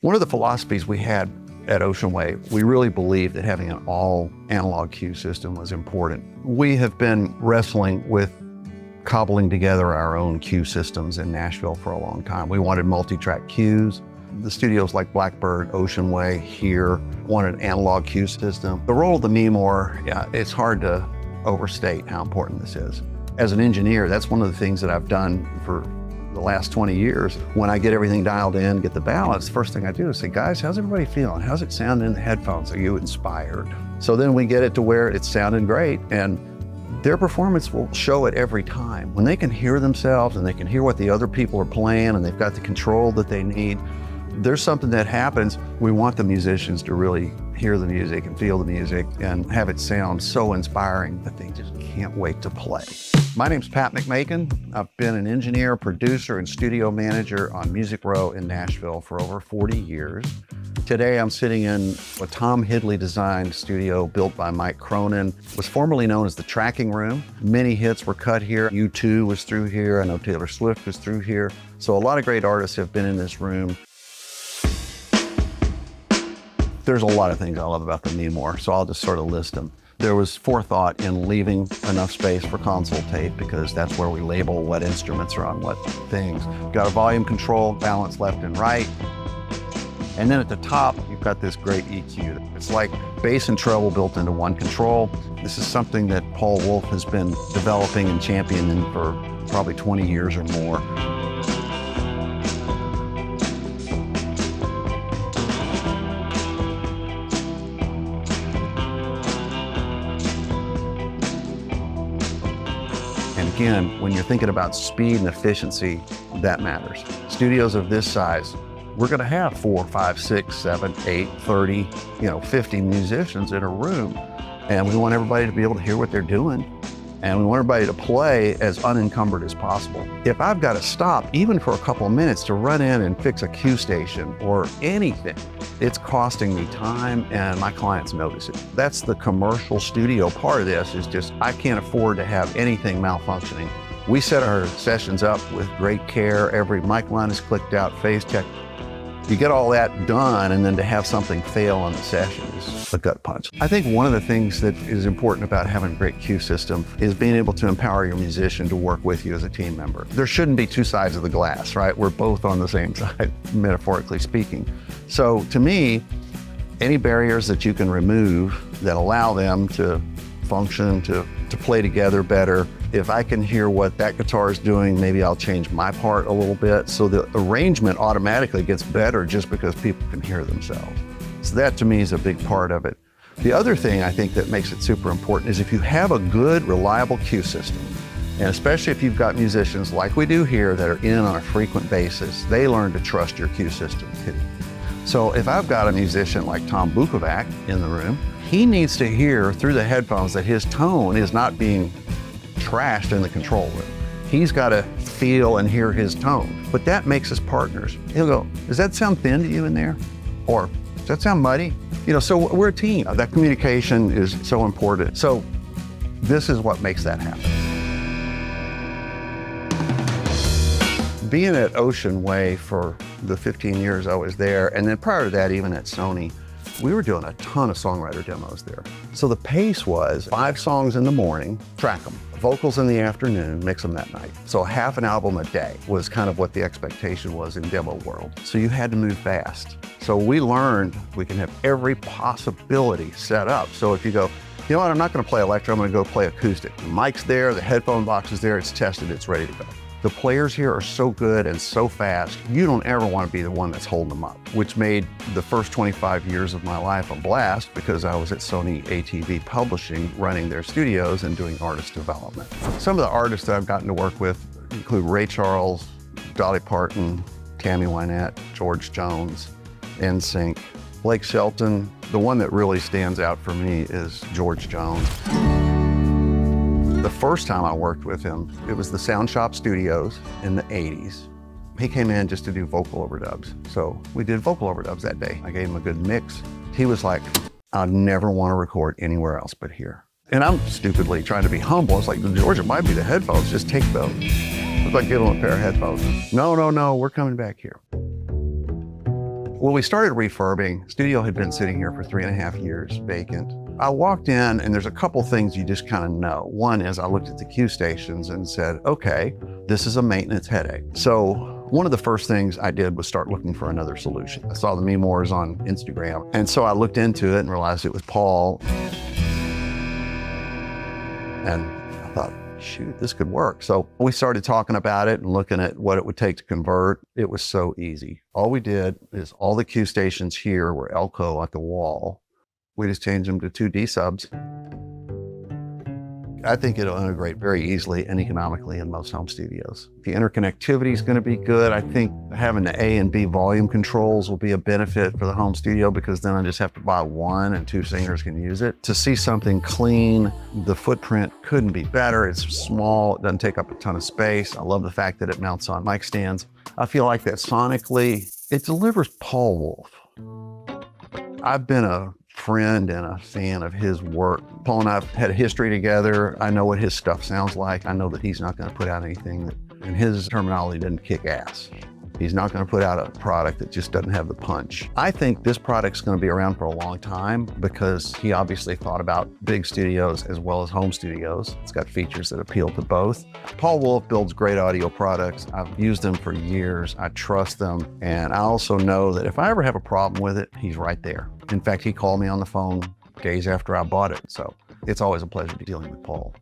One of the philosophies we had at Ocean Way, we really believed that having an all analog cue system was important. We have been wrestling with cobbling together our own cue systems in Nashville for a long time. We wanted multi-track cues. The studios like Blackbird, Ocean Way here wanted an analog cue system. The role of the MeMore, it's hard to overstate how important this is. As an engineer, that's one of the things that I've done for the last 20 years. When I get everything dialed in, get the balance, the first thing I do is say, guys, how's everybody feeling? How's it sound in the headphones? Are you inspired? So then we get it to where it's sounding great, and their performance will show it every time. When they can hear themselves and they can hear what the other people are playing and they've got the control that they need, there's something that happens. We want the musicians to really hear the music and feel the music and have it sound so inspiring that they just can't wait to play. My name's Pat McMakin. I've been an engineer, producer, and studio manager on Music Row in Nashville for over 40 years. Today I'm sitting in a Tom Hidley designed studio built by Mike Cronin. It was formerly known as the Tracking Room. Many hits were cut here. U2 was through here. I know Taylor Swift was through here. So a lot of great artists have been in this room. There's a lot of things I love about the MeMore, so I'll just sort of list them. There was forethought in leaving enough space for console tape because that's where we label what instruments are on what things. Got a volume control, balance left and right. And then at the top, you've got this great EQ. It's like bass and treble built into one control. This is something that Paul Wolff has been developing and championing for probably 20 years or more. And again, when you're thinking about speed and efficiency, that matters. Studios of this size, we're gonna have 4, 5, 6, 7, 8, 30, 50 musicians in a room. And we want everybody to be able to hear what they're doing. And we want everybody to play as unencumbered as possible. If I've got to stop, even for a couple of minutes, to run in and fix a cue station or anything, it's costing me time and my clients notice it. That's the commercial studio part of this, is just, I can't afford to have anything malfunctioning. We set our sessions up with great care. Every mic line is clicked out, phase check. You get all that done, and then to have something fail on the session is a gut punch. I think one of the things that is important about having a great cue system is being able to empower your musician to work with you as a team member. There shouldn't be two sides of the glass, right? We're both on the same side, metaphorically speaking. So to me, any barriers that you can remove that allow them to function, to play together better. If I can hear what that guitar is doing, maybe I'll change my part a little bit. So the arrangement automatically gets better just because people can hear themselves. So that to me is a big part of it. The other thing I think that makes it super important is if you have a good, reliable cue system, and especially if you've got musicians like we do here that are in on a frequent basis, they learn to trust your cue system too. So if I've got a musician like Tom Bukovac in the room, he needs to hear through the headphones that his tone is not being trashed in the control room. He's got to feel and hear his tone, but that makes us partners. He'll go, does that sound thin to you in there? Or does that sound muddy? So we're a team. That communication is so important. So this is what makes that happen. Being at Ocean Way for the 15 years I was there, and then prior to that, even at Sony, we were doing a ton of songwriter demos there. So the pace was 5 songs in the morning, track them. Vocals in the afternoon, mix them that night. So half an album a day was kind of what the expectation was in demo world. So you had to move fast. So we learned we can have every possibility set up. So if you go, you know what, I'm not gonna play electro, I'm gonna go play acoustic. The mic's there, the headphone box is there, it's tested, it's ready to go. The players here are so good and so fast, you don't ever want to be the one that's holding them up, which made the first 25 years of my life a blast because I was at Sony ATV Publishing running their studios and doing artist development. Some of the artists that I've gotten to work with include Ray Charles, Dolly Parton, Tammy Wynette, George Jones, NSYNC, Blake Shelton. The one that really stands out for me is George Jones. The first time I worked with him, it was the Sound Shop Studios in the 80s. He came in just to do vocal overdubs. So we did vocal overdubs that day. I gave him a good mix. He was like, I'd never want to record anywhere else but here. And I'm stupidly trying to be humble. It's like, George, it might be the headphones, just take those. It's like giving him a pair of headphones. No, we're coming back here. Well, we started refurbing. Studio had been sitting here for 3.5 years vacant. I walked in and there's a couple things you just kind of know. One is I looked at the Q stations and said, okay, this is a maintenance headache. So one of the first things I did was start looking for another solution. I saw the MeMores on Instagram. And so I looked into it and realized it was Paul. And I thought, shoot, this could work. So we started talking about it and looking at what it would take to convert. It was so easy. All we did is all the Q stations here were Elco at the wall. We just changed them to 2 D subs. I think it'll integrate very easily and economically in most home studios. The interconnectivity is going to be good. I think having the A and B volume controls will be a benefit for the home studio because then I just have to buy one and 2 singers can use it. To see something clean, the footprint couldn't be better. It's small, it doesn't take up a ton of space. I love the fact that it mounts on mic stands. I feel like that sonically, it delivers Paul Wolff. I've been a friend and a fan of his work. Paul and I have had a history together. I know what his stuff sounds like. I know that he's not going to put out anything that, in his terminology, doesn't kick ass. He's not going to put out a product that just doesn't have the punch. I think this product's going to be around for a long time because he obviously thought about big studios as well as home studios. It's got features that appeal to both. Paul Wolff builds great audio products. I've used them for years. I trust them. And I also know that if I ever have a problem with it, he's right there. In fact, he called me on the phone days after I bought it. So it's always a pleasure dealing with Paul.